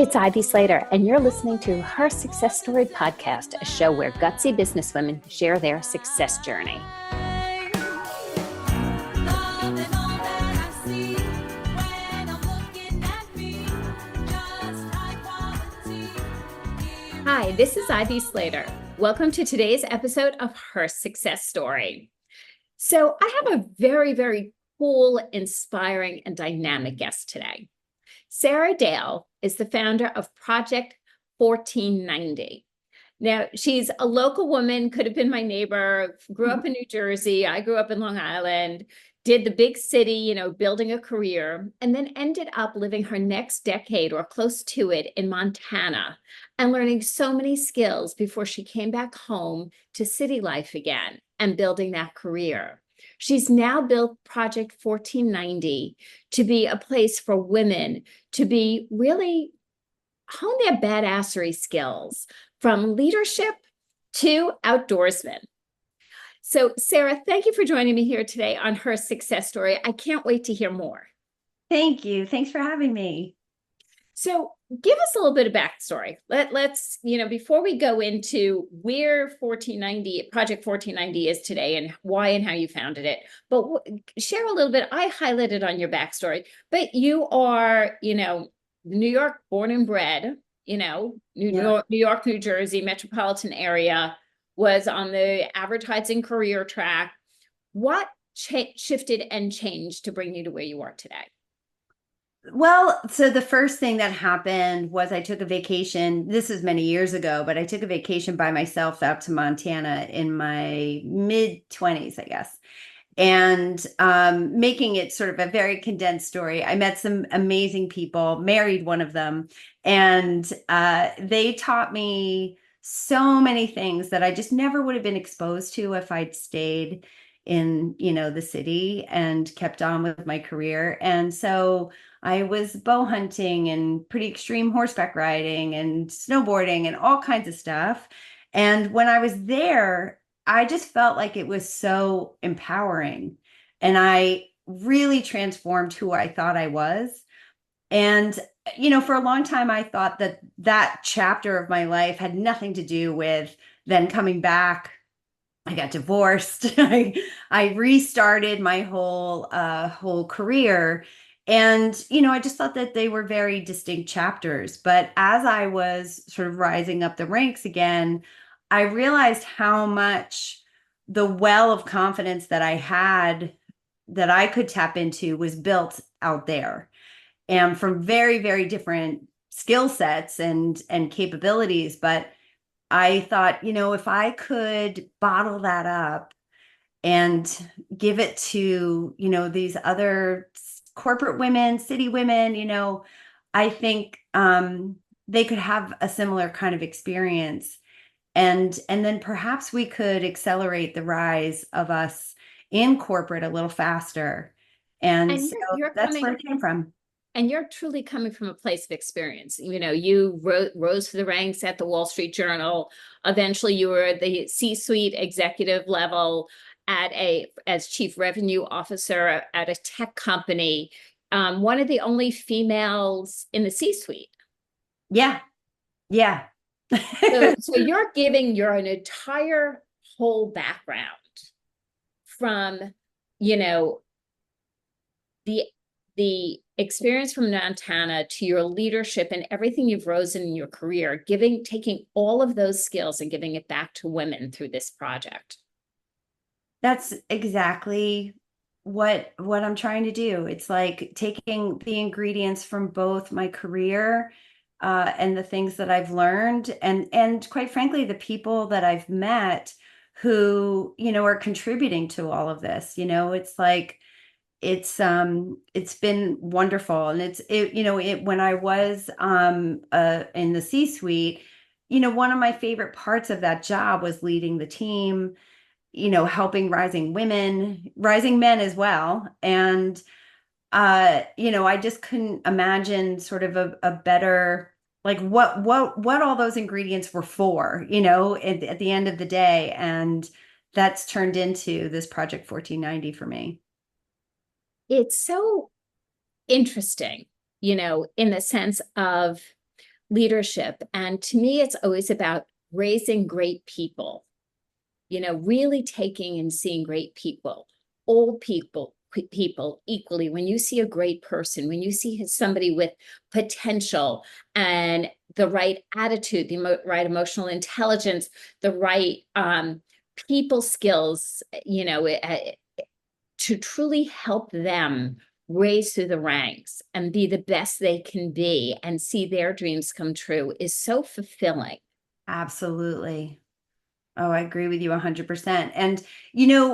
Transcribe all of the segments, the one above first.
It's Ivy Slater, and you're listening to Her Success Story podcast, a show where gutsy businesswomen share their success journey. Hi, this is Ivy Slater. Welcome to today's episode of Her Success Story. So I have a very, very cool, inspiring, and dynamic guest today. Sarah Dale is the founder of Project 1490. Now, she's a local woman, could have been my neighbor, grew up in New Jersey. I grew up in Long Island, did the big city, building a career, and then ended up living her next decade or close to it in Montana and learning so many skills before she came back home to city life again and building that career. She's now built Project 1490 to be a place for women to be really hone their badassery skills from leadership to outdoorsmen. So, Sarah, thank you for joining me here today on Her Success Story. I can't wait to hear more. Thank you. Thanks for having me. So give us a little bit of backstory. Let's, before we go into where Project 1490 is today and why and how you founded it, but share a little bit. I highlighted on your backstory, but you are, New York born and bred, New York, New Jersey, metropolitan area, was on the advertising career track. What shifted and changed to bring you to where you are today? Well, so the first thing that happened was I took a vacation. This is many years ago, but I took a vacation by myself out to Montana in my mid-20s, I guess. And making it sort of a very condensed story, I met some amazing people, married one of them, and they taught me so many things that I just never would have been exposed to if I'd stayed in, the city and kept on with my career. And so I was bow hunting and pretty extreme horseback riding and snowboarding and all kinds of stuff. And when I was there, I just felt like it was so empowering. And I really transformed who I thought I was. And, for a long time, I thought that chapter of my life had nothing to do with then coming back. I got divorced. I restarted my whole career. And, I just thought that they were very distinct chapters. But as I was sort of rising up the ranks again, I realized how much the well of confidence that I had that I could tap into was built out there, and from very, very different skill sets and capabilities. But I thought, if I could bottle that up and give it to, these other corporate women, city women, I think they could have a similar kind of experience. And then perhaps we could accelerate the rise of us in corporate a little faster. And so that's where it came from. And you're truly coming from a place of experience. You rose through the ranks at the Wall Street Journal. Eventually, you were at the C-suite executive level as chief revenue officer at a tech company. One of the only females in the C-suite. Yeah. So you're giving an entire whole background from, the experience from Montana to your leadership and everything you've risen in your career, taking all of those skills and giving it back to women through this project. That's exactly what I'm trying to do. It's like taking the ingredients from both my career and the things that I've learned, and quite frankly, the people that I've met who, are contributing to all of this. It's like, it's been wonderful. And when I was in the C-suite, one of my favorite parts of that job was leading the team, helping rising men as well. And I just couldn't imagine sort of a better, like what all those ingredients were for, at the end of the day. And that's turned into this Project 1490 for me. It's so interesting, in the sense of leadership. And to me, it's always about raising great people, really taking and seeing great people, old people equally. When you see a great person, when you see somebody with potential and the right attitude, the right emotional intelligence, the right people skills, to truly help them raise through the ranks and be the best they can be and see their dreams come true is so fulfilling. Absolutely. Oh, I agree with you 100%. And,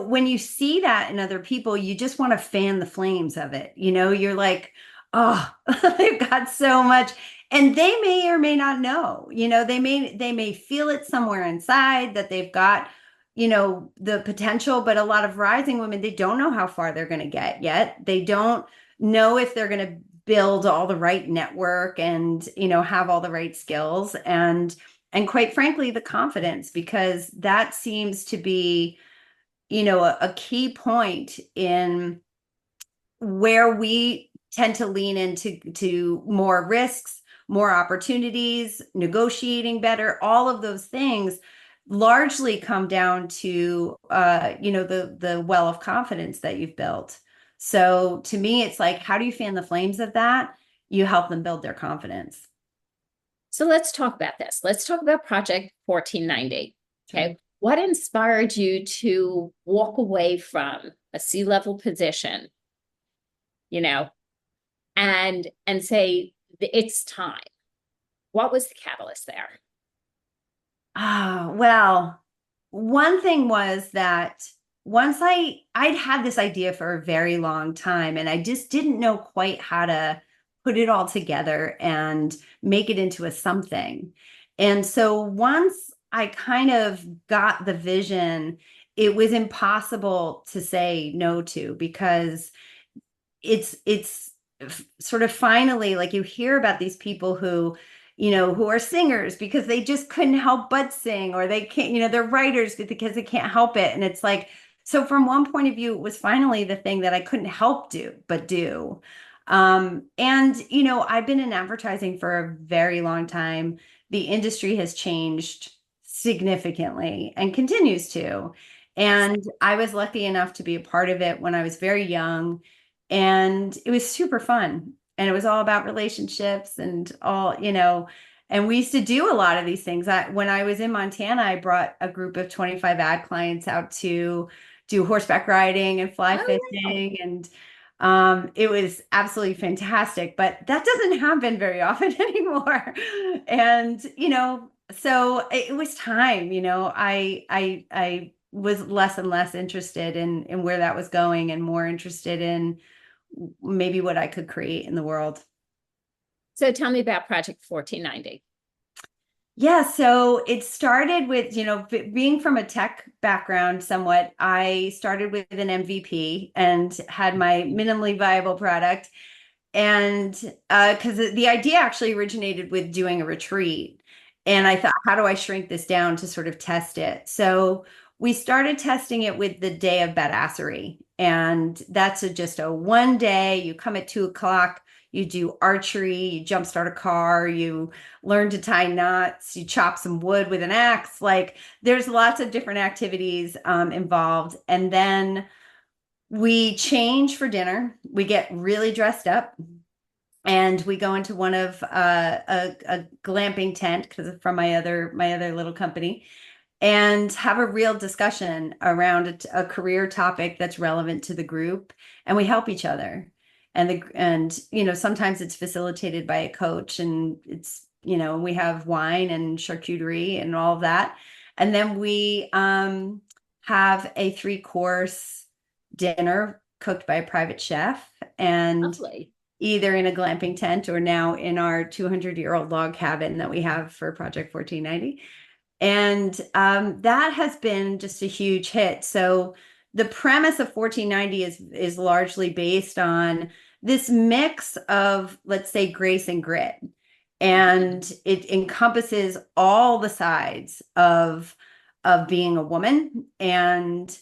when you see that in other people, you just want to fan the flames of it. You're like, oh, they've got so much. And they may or may not know, they may feel it somewhere inside that they've got, the potential, but a lot of rising women, they don't know how far they're going to get yet. They don't know if they're going to build all the right network and, have all the right skills. And quite frankly, the confidence, because that seems to be, a key point in where we tend to lean into more risks, more opportunities, negotiating better. All of those things largely come down to, the well of confidence that you've built. So to me, it's like, how do you fan the flames of that? You help them build their confidence. So let's talk about this. Let's talk about Project 1490. Okay. What inspired you to walk away from a C-level position, and say it's time? What was the catalyst there? Well, one thing was that once I'd had this idea for a very long time, and I just didn't know quite how to put it all together and make it into a something. And so once I kind of got the vision, it was impossible to say no to, because it's sort of finally, like, you hear about these people who are singers because they just couldn't help but sing, or they can't, they're writers because they can't help it. And it's like, so from one point of view, it was finally the thing that I couldn't help but do. And I've been in advertising for a very long time. The industry has changed significantly and continues to. And I was lucky enough to be a part of it when I was very young, and it was super fun. And it was all about relationships and and we used to do a lot of these things. When I was in Montana, I brought a group of 25 ad clients out to do horseback riding and fly Oh, wow. fishing. And it was absolutely fantastic, but that doesn't happen very often anymore. And, so it was time, I was less and less interested in where that was going, and more interested in maybe what I could create in the world. So tell me about Project 1490. Yeah, so it started with, being from a tech background somewhat. I started with an MVP and had my minimally viable product. And because the idea actually originated with doing a retreat. And I thought, how do I shrink this down to sort of test it? So we started testing it with the day of badassery. And that's just a one day. You come at 2 o'clock, you do archery, you jumpstart a car, you learn to tie knots, you chop some wood with an axe. Like, there's lots of different activities involved. And then we change for dinner. We get really dressed up, and we go into one of a glamping tent, because from my other little company, and have a real discussion around a career topic that's relevant to the group, and we help each other. And sometimes it's facilitated by a coach, and it's we have wine and charcuterie and all of that. And then we have a 3-course dinner cooked by a private chef, and Lovely. either in a glamping tent or now in our 200-year-old log cabin that we have for Project 1490. And that has been just a huge hit. So the premise of 1490 is largely based on this mix of, let's say, grace and grit. And it encompasses all the sides of being a woman. And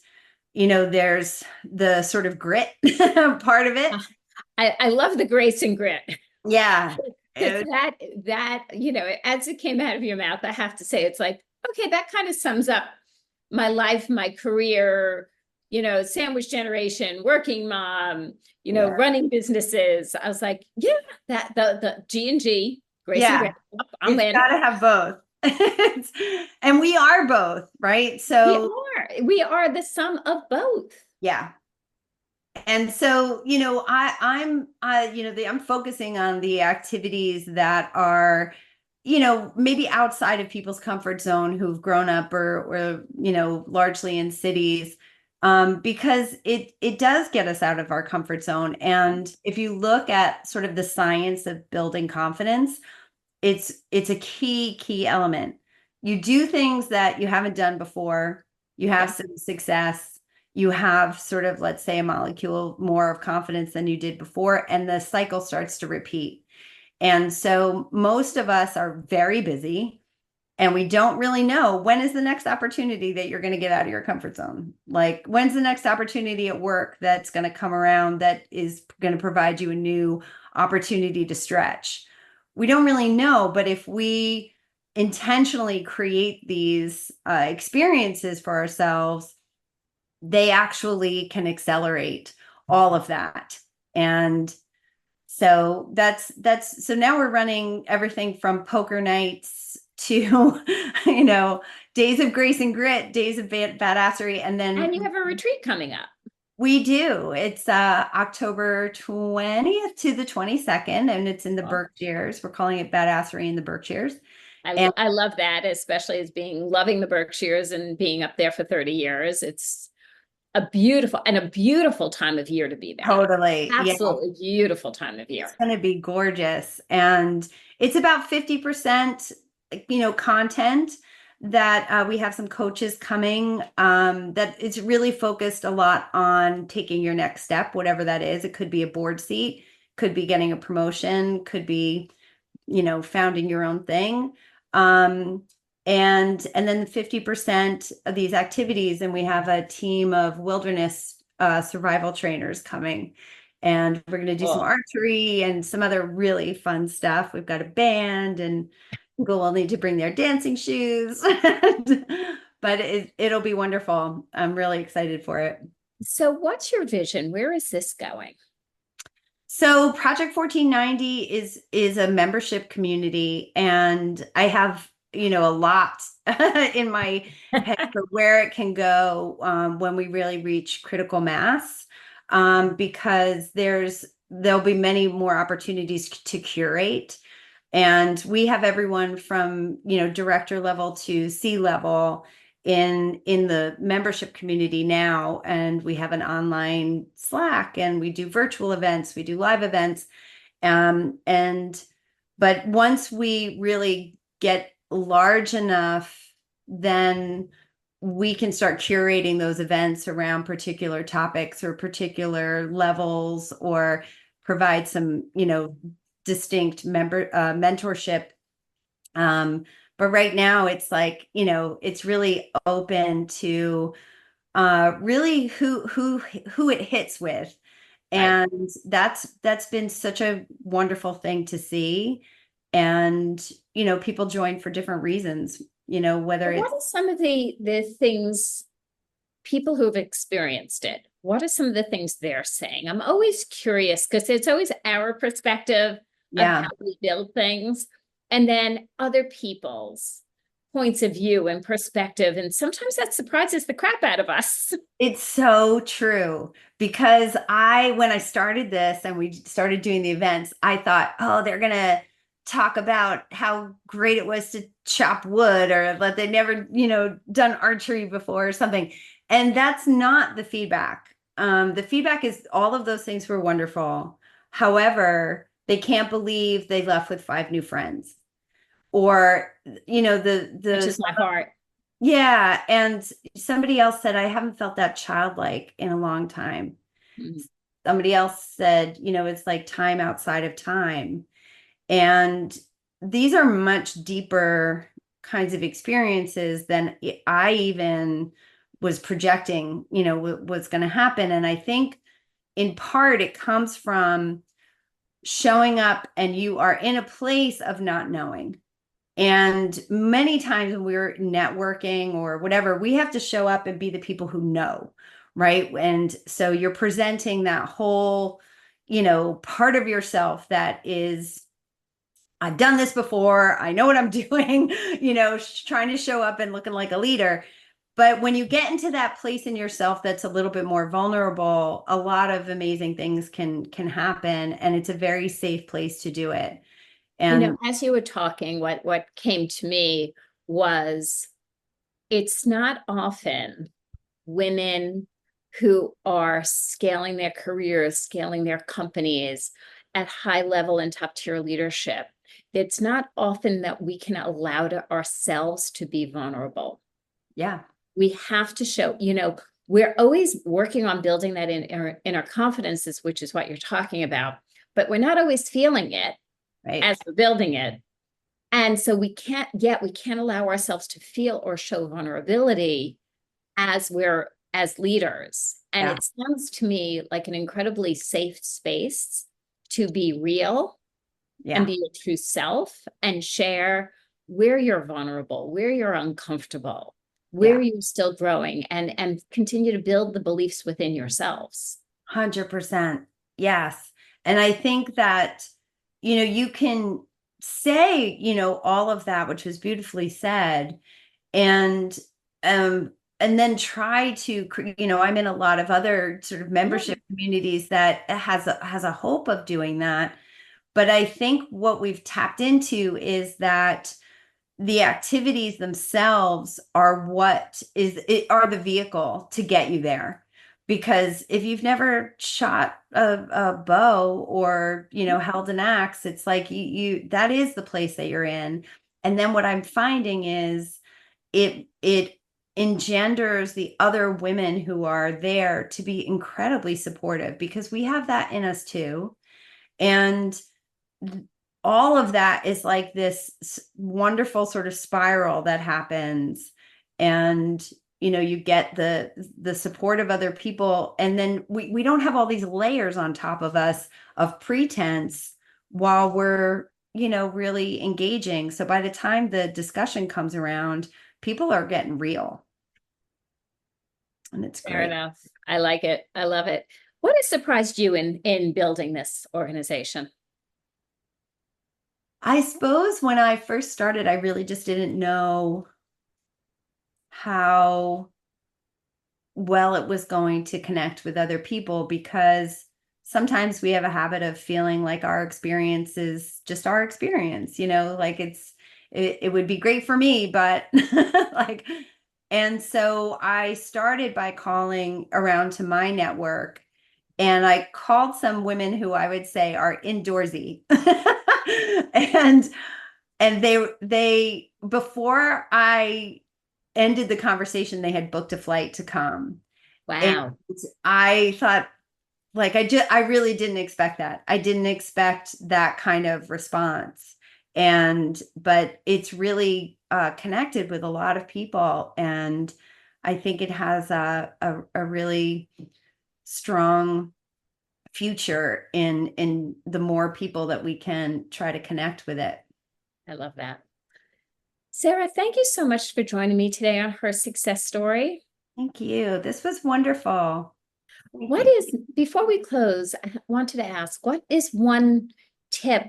there's the sort of grit part of it. I love the grace and grit. Yeah. Because It- that, as it came out of your mouth, I have to say, it's like, okay, that kind of sums up my life, my career, sandwich generation, working mom, yeah. running businesses. I was like, yeah, that the G&G, Grace and Yeah. Grant, I'm It's in. got to have both. And we are both, right? We So, are. We are the sum of both. yeah. And so, I'm focusing on the activities that are, maybe outside of people's comfort zone who've grown up or largely in cities, because it does get us out of our comfort zone. And if you look at sort of the science of building confidence, it's a key element. You do things that you haven't done before, you have Yeah. some success, you have sort of, let's say, a molecule more of confidence than you did before, and the cycle starts to repeat. And so most of us are very busy, and we don't really know when is the next opportunity that you're going to get out of your comfort zone. Like, when's the next opportunity at work that's going to come around that is going to provide you a new opportunity to stretch? We don't really know, but if we intentionally create these experiences for ourselves, they actually can accelerate all of that. And so so now we're running everything from poker nights to, days of grace and grit, days of badassery. And And you then have a retreat coming up. we do. It's October 20th to the 22nd, and it's in the Well, Berkshires. We're calling it Badassery in the Berkshires. I, And I love that, especially as loving the Berkshires and being up there for 30 years. It's a beautiful time of year to be there. totally, yeah, Absolutely beautiful time of it's year. going to be gorgeous. And it's about 50%, content that we have some coaches coming, that it's really focused a lot on taking your next step, whatever that is. It could be a board seat, could be getting a promotion, could be, founding your own thing. And then 50% of these activities, and we have a team of wilderness survival trainers coming. And we're going to do some Oh, archery and some other really fun stuff. We've got a band, and people will need to bring their dancing shoes. But it'll be wonderful. I'm really excited for it. so what's your vision? Where is this going? So Project 1490 is a membership community, and I have, a lot in my head for where it can go, when we really reach critical mass, because there'll be many more opportunities to curate. And we have everyone from, director level to C level in the membership community now. And we have an online Slack, and we do virtual events, we do live events. And but once we really get large enough, then we can start curating those events around particular topics or particular levels, or provide some, distinct mentorship. But right now it's like, it's really open to really who it hits with. Right. And that's been such a wonderful thing to see. And, people join for different reasons, whether What it's, are some of the things people who've experienced it, what are some of the things they're saying? I'm always curious because it's always our perspective of yeah. how we build things, and then other people's points of view and perspective. And sometimes that surprises the crap out of us. It's so true, because when I started this and we started doing the events, I thought, oh, they're going to talk about how great it was to chop wood, or that they never, done archery before or something. And that's not the feedback. The feedback is all of those things were wonderful. However, they can't believe they left with 5 new friends, or, Which the is my heart. yeah, and somebody else said, I haven't felt that childlike in a long time. Mhm. Somebody else said, it's like time outside of time. And these are much deeper kinds of experiences than I even was projecting, what's going to happen. And I think in part it comes from showing up and you are in a place of not knowing. And many times when we're networking or whatever, we have to show up and be the people who know, right? And so you're presenting that whole, part of yourself that is, I've done this before. I know what I'm doing, trying to show up and looking like a leader. But when you get into that place in yourself that's a little bit more vulnerable, a lot of amazing things can happen, and it's a very safe place to do it. And As you were talking, what came to me was it's not often women who are scaling their careers, scaling their companies at high level and top tier leadership. It's not often that we can allow ourselves to be vulnerable. yeah, We have to show, we're always working on building that in our confidences, which is what you're talking about, but we're not always feeling it right. as we're building it. And so we can't allow ourselves to feel or show vulnerability as leaders. And Yeah, it sounds to me like an incredibly safe space to be real and yeah, be your true self and share where you're vulnerable, where you're uncomfortable, where yeah. you're still growing, and continue to build the beliefs within yourselves. 100%. Yes. And I think that, you can say, all of that, which was beautifully said, and and then try to, I'm in a lot of other sort of Yeah. membership communities that has a hope of doing that. But I think what we've tapped into is that the activities themselves are are the vehicle to get you there. Because if you've never shot a bow or, held an axe, it's like that is the place that you're in. And then what I'm finding is it engenders the other women who are there to be incredibly supportive, because we have that in us too. And all of that is like this wonderful sort of spiral that happens. And you get the support of other people, and then we don't have all these layers on top of us of pretense while we're really engaging. So by the time the discussion comes around, people are getting real, and it's Fair great. enough. I like it. I love it. What has surprised you in building this organization? I suppose when I first started, I really just didn't know how well it was going to connect with other people, because sometimes we have a habit of feeling like our experience is just our experience, like it would be great for me, but like, and so I started by calling around to my network, and I called some women who I would say are indoorsy. and they before I ended the conversation, they had booked a flight to come. And Wow. I thought, like, I really didn't expect that. I didn't expect that kind of response. But it's really connected with a lot of people. And I think it has a really strong future in the more people that we can try to connect with it. I love that. Sarah, thank you so much for joining me today on Her Success Story. Thank you. This was wonderful. Thank you. Before we close, I wanted to ask, what is one tip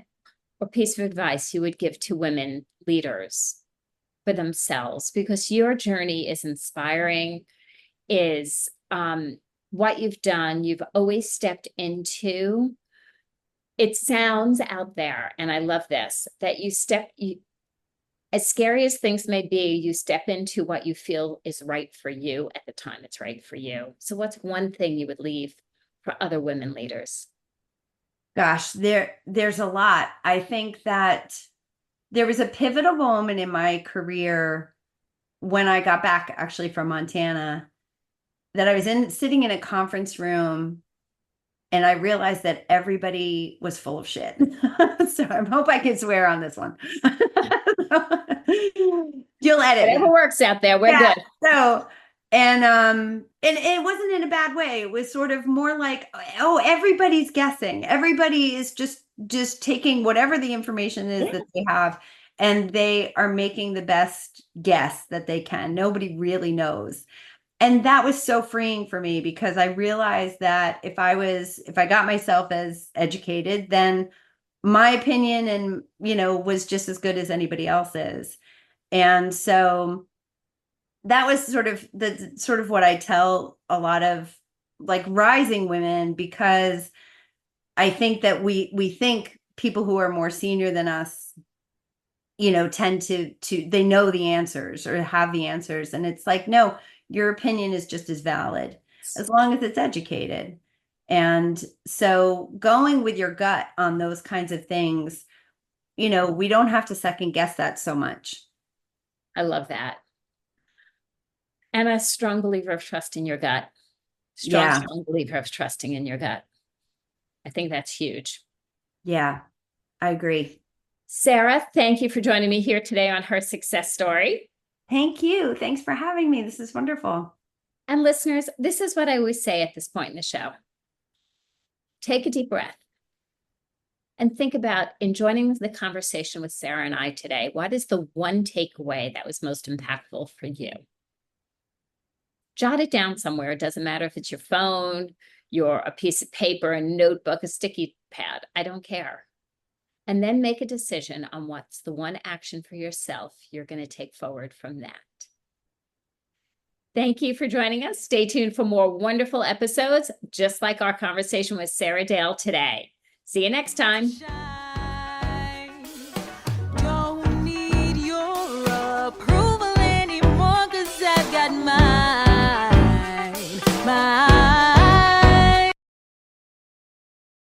or piece of advice you would give to women leaders for themselves? Because your journey is inspiring, is what you've done, you've always stepped into. It sounds out there, and I love this, that as scary as things may be, you step into what you feel is right for you at the time it's right for you. So what's one thing you would leave for other women leaders? Gosh, there's a lot. I think that there was a pivotal moment in my career when I got back actually from Montana, that I was sitting in a conference room, and I realized that everybody was full of shit. So I hope I can swear on this one. You'll edit Whatever me. works out there, we're Yeah. good. So, and it wasn't in a bad way. It was sort of more like, oh, everybody's guessing. Everybody is just just taking whatever the information is Yeah. that they have, and they are making the best guess that they can. Nobody really knows. And that was so freeing for me because I realized that if I got myself as educated, then my opinion and, was just as good as anybody else's. And so that was sort of what I tell a lot of like rising women, because I think that we think people who are more senior than us, tend to they know the answers or have the answers. And it's like, no, your opinion is just as valid as long as it's educated. And so going with your gut on those kinds of things, we don't have to second guess that so much. I love that. And a strong believer of trust in your gut. Strong, Yeah. strong believer of trusting in your gut. I think that's huge. Yeah, I agree. Sarah, thank you for joining me here today on Her Success Story. Thank you. Thanks for having me. This is wonderful. And listeners, this is what I always say at this point in the show. Take a deep breath and think about enjoying the conversation with Sarah and I today. What is the one takeaway that was most impactful for you? Jot it down somewhere. It doesn't matter if it's your phone, a piece of paper, a notebook, a sticky pad. I don't care. And then make a decision on what's the one action for yourself you're going to take forward from that. Thank you for joining us. Stay tuned for more wonderful episodes, just like our conversation with Sarah Dale today. See you next time. Don't need your approval anymore, 'cause I've got mine.